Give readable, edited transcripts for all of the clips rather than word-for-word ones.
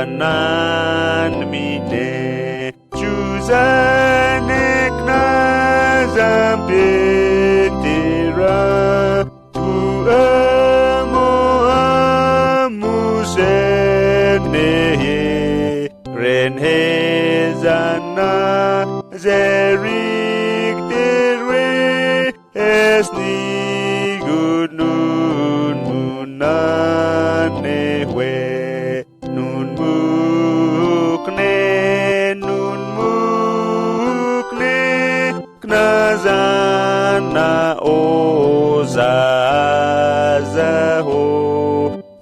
nan mine Chuzanek na zampetira Tu amo amusenehe Renhe zana zerik terwe Esni good nun munanehwe Nun mukne Knazana ozazaho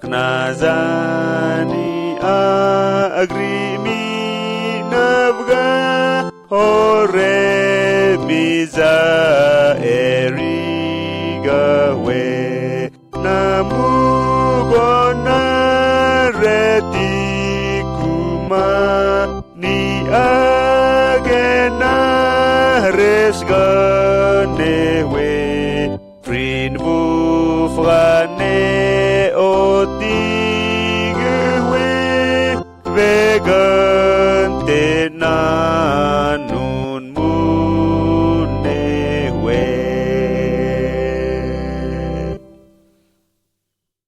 Knazani agrimi navga Hore biza erigawe Namugona retikuma Ni agena resga